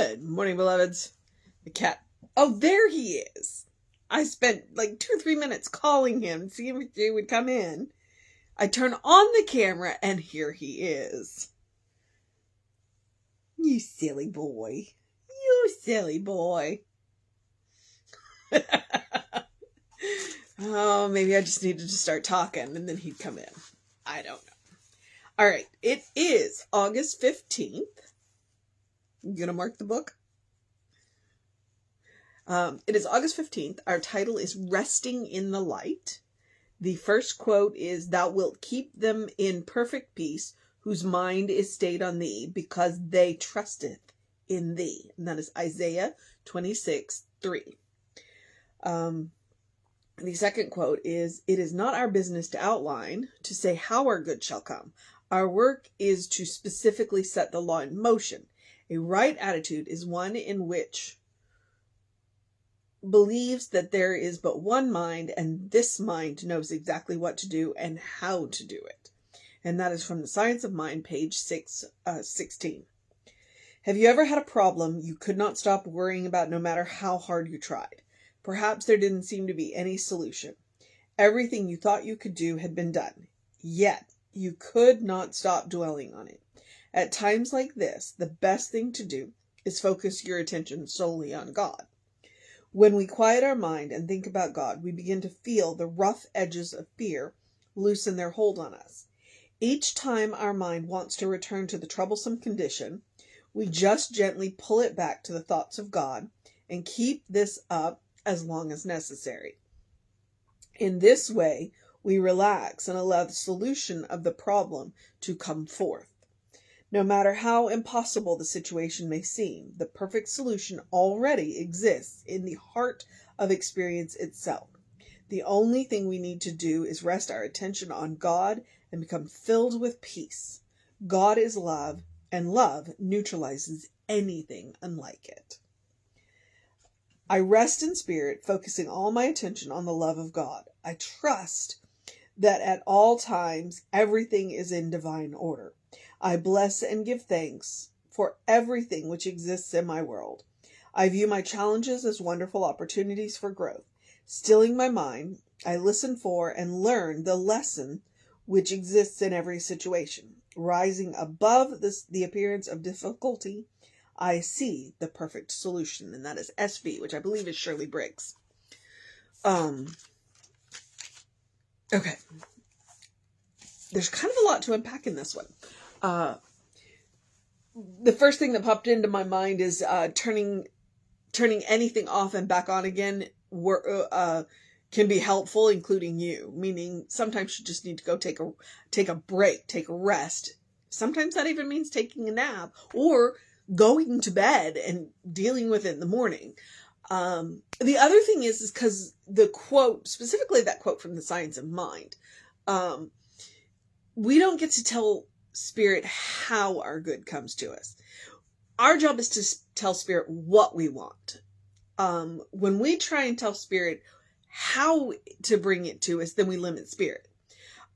Good morning, beloveds. The cat. Oh, there he is. I spent like 2 or 3 minutes calling him, seeing if he would come in. I turn on the camera, and here he is. You silly boy. You silly boy. Oh, maybe I just needed to start talking, and then he'd come in. I don't know. All right. It is August 15th. You gonna mark the book? It is August 15th. Our title is Resting in the Light. The first quote is, "Thou wilt keep them in perfect peace, whose mind is stayed on thee, because they trusteth in thee." And that is Isaiah 26:3. The second quote is, "It is not our business to outline, to say how our good shall come. Our work is to specifically set the law in motion. A right attitude is one in which believes that there is but one mind, and this mind knows exactly what to do and how to do it." And that is from the Science of Mind, page 16. Have you ever had a problem you could not stop worrying about no matter how hard you tried? Perhaps there didn't seem to be any solution. Everything you thought you could do had been done, yet you could not stop dwelling on it. At times like this, the best thing to do is focus your attention solely on God. When we quiet our mind and think about God, we begin to feel the rough edges of fear loosen their hold on us. Each time our mind wants to return to the troublesome condition, we just gently pull it back to the thoughts of God and keep this up as long as necessary. In this way, we relax and allow the solution of the problem to come forth. No matter how impossible the situation may seem, the perfect solution already exists in the heart of experience itself. The only thing we need to do is rest our attention on God and become filled with peace. God is love, and love neutralizes anything unlike it. I rest in spirit, focusing all my attention on the love of God. I trust that at all times everything is in divine order. I bless and give thanks for everything which exists in my world. I view my challenges as wonderful opportunities for growth. Stilling my mind, I listen for and learn the lesson which exists in every situation. Rising above the appearance of difficulty, I see the perfect solution. And that is SV, which I believe is Shirley Briggs. Okay. There's kind of a lot to unpack in this one. The first thing that popped into my mind is turning anything off and back on again can be helpful, including you. Meaning sometimes you just need to go take a break, take a rest. Sometimes that even means taking a nap or going to bed and dealing with it in the morning. The other thing is because the quote, specifically that quote from the Science of Mind, we don't get to tell Spirit how our good comes to us. Our job is to tell Spirit what we want. When we try and tell Spirit how to bring it to us, then we limit Spirit.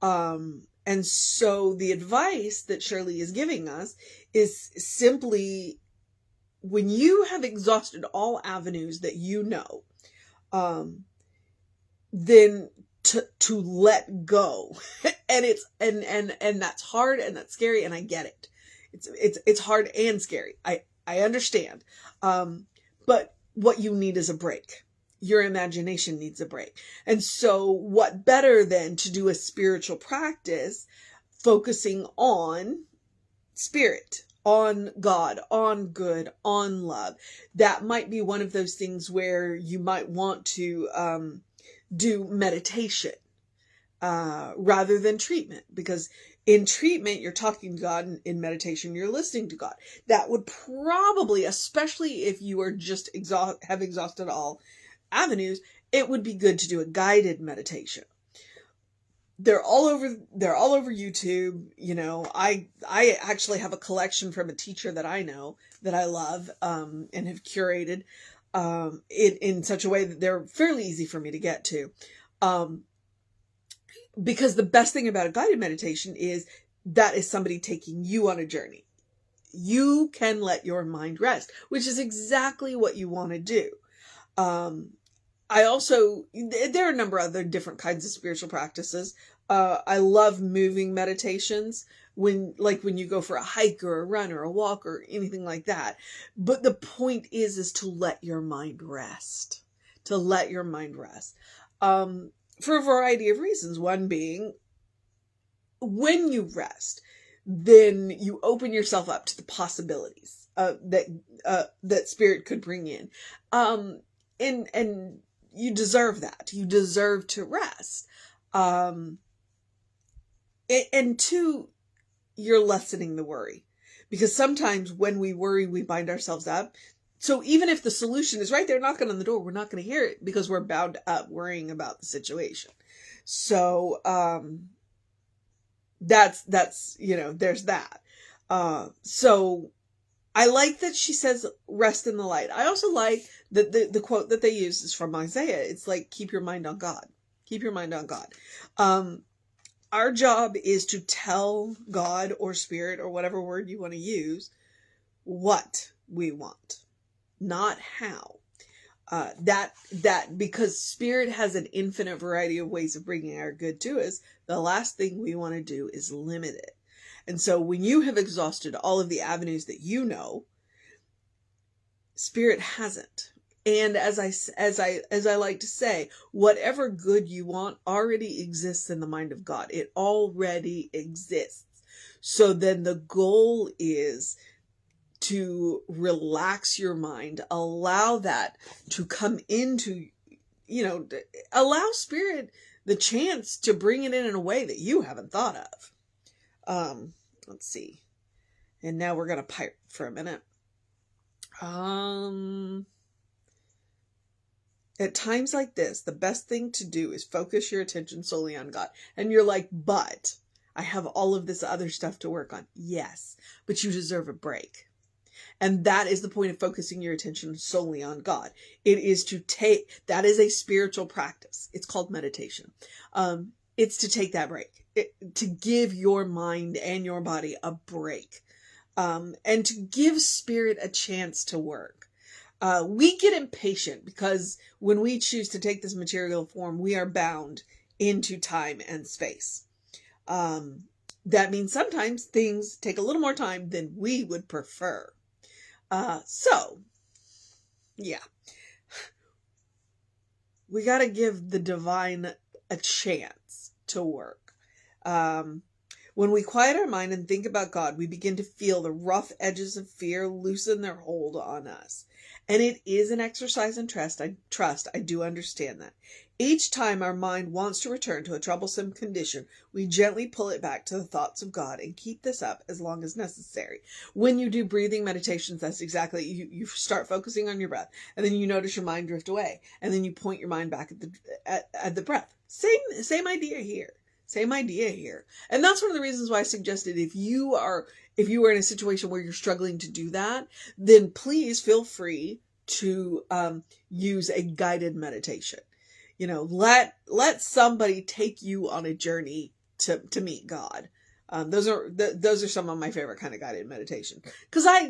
And so the advice that Shirley is giving us is simply, when you have exhausted all avenues that you know, then to let go. And and that's hard and that's scary, and I get it. It's hard and scary. I understand. But what you need is a break. Your imagination needs a break. And so what better than to do a spiritual practice focusing on Spirit, on God, on good, on love. That might be one of those things where you might want to do meditation rather than treatment, because in treatment you're talking to God, and in meditation you're listening to God. That would probably, especially if you are just have exhausted all avenues, it would be good to do a guided meditation. They're all over YouTube. You know, I actually have a collection from a teacher that I know that I love, and have curated in such a way that they're fairly easy for me to get to. Because the best thing about a guided meditation is that is somebody taking you on a journey. you can let your mind rest, which is exactly what you want to do. I also, there are a number of other different kinds of spiritual practices. I love moving meditations when you go for a hike or a run or a walk or anything like that. But the point is to let your mind rest, to let your mind rest. For a variety of reasons. One being, when you rest, then you open yourself up to the possibilities that spirit could bring in. And you deserve that. You deserve to rest. And two, you're lessening the worry. Because sometimes when we worry, we bind ourselves up. So even if the solution is right there knocking on the door, we're not going to hear it because we're bound up worrying about the situation. So, that's, there's that. So I like that she says, rest in the light. I also like that the quote that they use is from Isaiah. It's like, keep your mind on God. Keep your mind on God. Our job is to tell God or spirit or whatever word you want to use what we want, not how. That because spirit has an infinite variety of ways of bringing our good to us, the last thing we want to do is limit it. And so when you have exhausted all of the avenues that you know, spirit hasn't. And as I like to say, whatever good you want already exists in the mind of God. It already exists. So then the goal is to relax your mind, allow that to come into, allow spirit the chance to bring it in a way that you haven't thought of. Let's see. And now we're going to pipe for a minute. At times like this, the best thing to do is focus your attention solely on God. And you're like, but I have all of this other stuff to work on. Yes, but you deserve a break. And that is the point of focusing your attention solely on God. It is that is a spiritual practice. It's called meditation. It's to take that break, to give your mind and your body a break, and to give spirit a chance to work. We get impatient because when we choose to take this material form, we are bound into time and space. That means sometimes things take a little more time than we would prefer. Yeah, we got to give the divine a chance to work. When we quiet our mind and think about God, we begin to feel the rough edges of fear loosen their hold on us. And it is an exercise in trust. I do understand that. Each time our mind wants to return to a troublesome condition, we gently pull it back to the thoughts of God and keep this up as long as necessary. When you do breathing meditations, that's exactly, you start focusing on your breath, and then you notice your mind drift away, and then you point your mind back at the breath. Same idea here. Same idea here. And that's one of the reasons why I suggested if you are in a situation where you're struggling to do that, then please feel free to use a guided meditation. Let somebody take you on a journey to meet God. Those are some of my favorite kind of guided meditation. Because I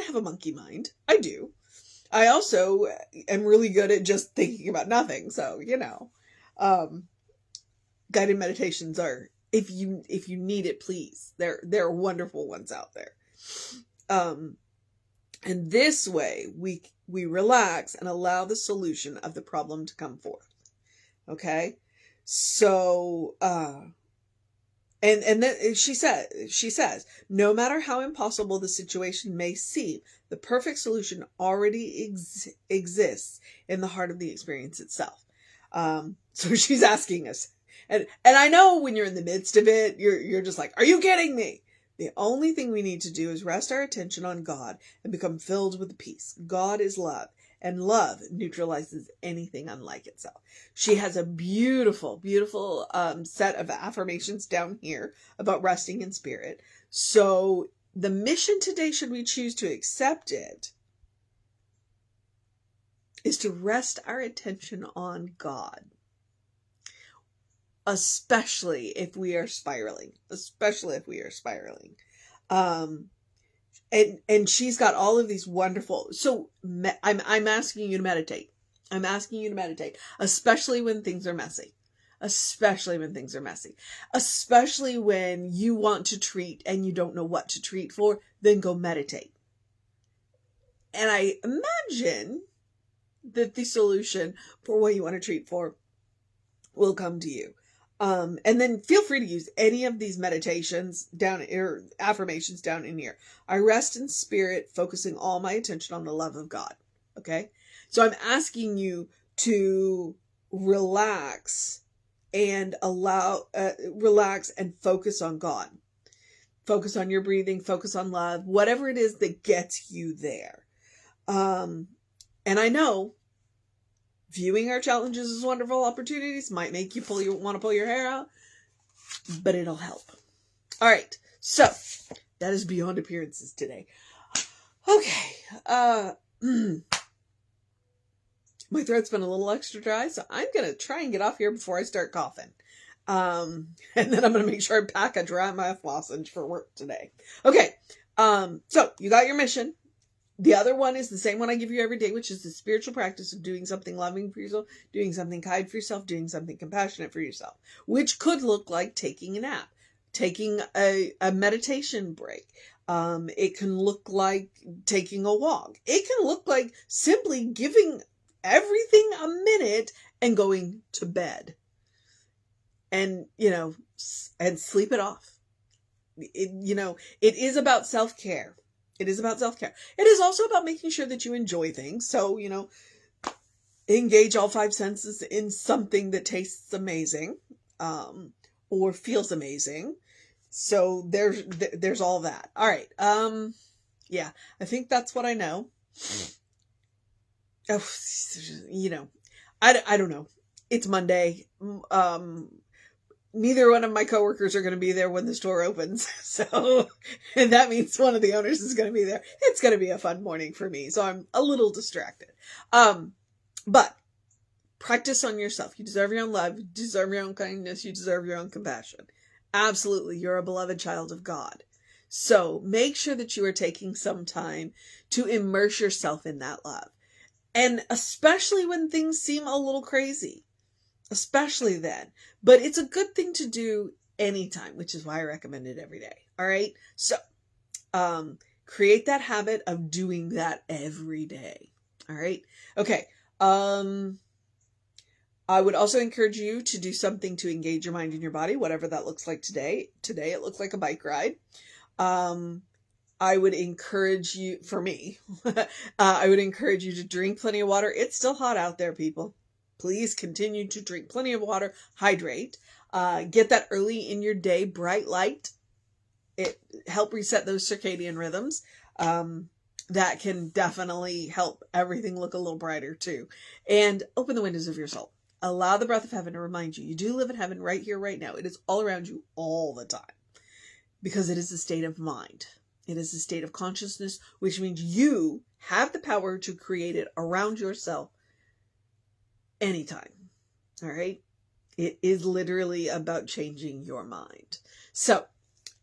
have a monkey mind. I do. I also am really good at just thinking about nothing. So, guided meditations are, if you need it, please. There are wonderful ones out there. And this way we relax and allow the solution of the problem to come forth. Okay? So, and then she says, no matter how impossible the situation may seem, the perfect solution already exists in the heart of the experience itself. So she's asking us, and I know when you're in the midst of it, you're just like, are you kidding me? The only thing we need to do is rest our attention on God and become filled with peace. God is love, and love neutralizes anything unlike itself. She has a beautiful, beautiful set of affirmations down here about resting in spirit. So the mission today, should we choose to accept it, is to rest our attention on God. Especially if we are spiraling. And she's got all of these wonderful, so I'm asking you to meditate. I'm asking you to meditate, especially when things are messy. Especially when things are messy. Especially when you want to treat and you don't know what to treat for, then go meditate. And I imagine that the solution for what you want to treat for will come to you. And then feel free to use any of these meditations down or affirmations down in here. I rest in spirit, focusing all my attention on the love of God. Okay. So I'm asking you to relax and relax and focus on God. Focus on your breathing, focus on love, whatever it is that gets you there. And I know viewing our challenges as wonderful opportunities might make you want to pull your hair out, but it'll help. All right. So that is Beyond Appearances today. Okay. My throat's been a little extra dry, so I'm going to try and get off here before I start coughing. And then I'm going to make sure I pack a dry mouth lozenge for work today. Okay. So you got your mission. The other one is the same one I give you every day, which is the spiritual practice of doing something loving for yourself, doing something kind for yourself, doing something compassionate for yourself, which could look like taking a nap, taking a meditation break. It can look like taking a walk. It can look like simply giving everything a minute and going to bed and, and sleep it off. It is about self-care. It is about self-care. It is also about making sure that you enjoy things. So, engage all five senses in something that tastes amazing, or feels amazing. So there's all that. All right. Yeah, I think that's what I know. Oh, I don't know. It's Monday. Neither one of my coworkers are going to be there when the store opens. So, and that means one of the owners is going to be there. It's going to be a fun morning for me. So I'm a little distracted. But practice on yourself. You deserve your own love. You deserve your own kindness. You deserve your own compassion. Absolutely. You're a beloved child of God. So make sure that you are taking some time to immerse yourself in that love. And especially when things seem a little crazy. Especially then. But it's a good thing to do anytime, which is why I recommend it every day. All right. So, create that habit of doing that every day. All right. Okay. I would also encourage you to do something to engage your mind and your body, whatever that looks like today. Today, it looks like a bike ride. I would encourage you, for me, I would encourage you to drink plenty of water. It's still hot out there, people. Please continue to drink plenty of water, hydrate, get that early in your day, bright light. It help reset those circadian rhythms. That can definitely help everything look a little brighter too. And open the windows of your soul. Allow the breath of heaven to remind you, you do live in heaven right here, right now. It is all around you all the time because it is a state of mind. It is a state of consciousness, which means you have the power to create it around yourself anytime. All right. It is literally about changing your mind. So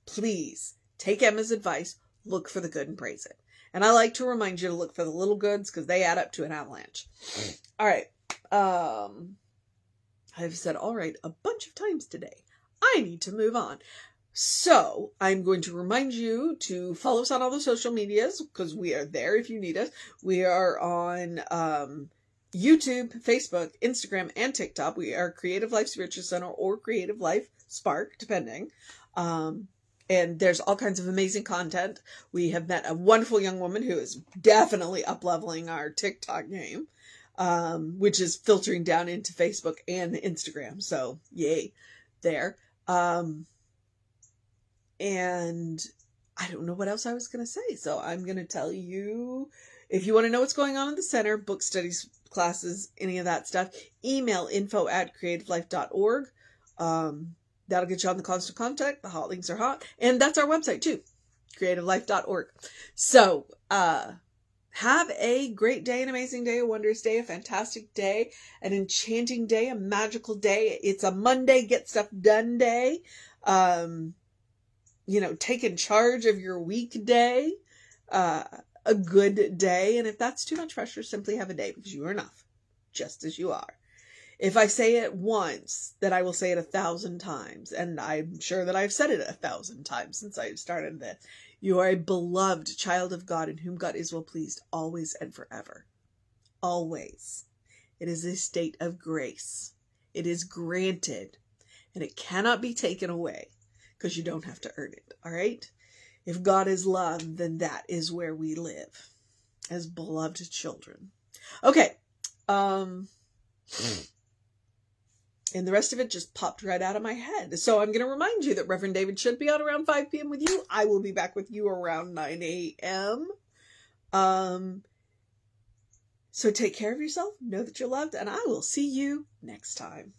please take Emma's advice, look for the good and praise it. And I like to remind you to look for the little goods because they add up to an avalanche. All right. I've said all right a bunch of times today. I need to move on. So I'm going to remind you to follow us on all the social medias because we are there if you need us. We are on, YouTube, Facebook, Instagram, and TikTok. We are Creative Life Spiritual Center or Creative Life Spark, depending. And there's all kinds of amazing content. We have met a wonderful young woman who is definitely up-leveling our TikTok game, which is filtering down into Facebook and Instagram. So, yay, there. And I don't know what else I was going to say. So I'm going to tell you, if you want to know what's going on in the center, book studies, classes, any of that stuff, email info@creativelife.org. That'll get you on the constant contact. The hot links are hot. And that's our website too, creativelife.org. So, have a great day, an amazing day, a wondrous day, a fantastic day, an enchanting day, a magical day. It's a Monday, get stuff done day. Taking charge of your weekday. a good day. And if that's too much pressure, simply have a day, because you are enough, just as you are. If I say it once, then I will say it 1,000 times. And I'm sure that I've said it 1,000 times since I started this. You are a beloved child of God in whom God is well pleased always and forever. Always. It is a state of grace. It is granted. And it cannot be taken away, because you don't have to earn it. All right? If God is love, then that is where we live as beloved children. Okay. And the rest of it just popped right out of my head. So I'm going to remind you that Reverend David should be on around 5 p.m. with you. I will be back with you around 9 a.m. So take care of yourself. Know that you're loved. And I will see you next time.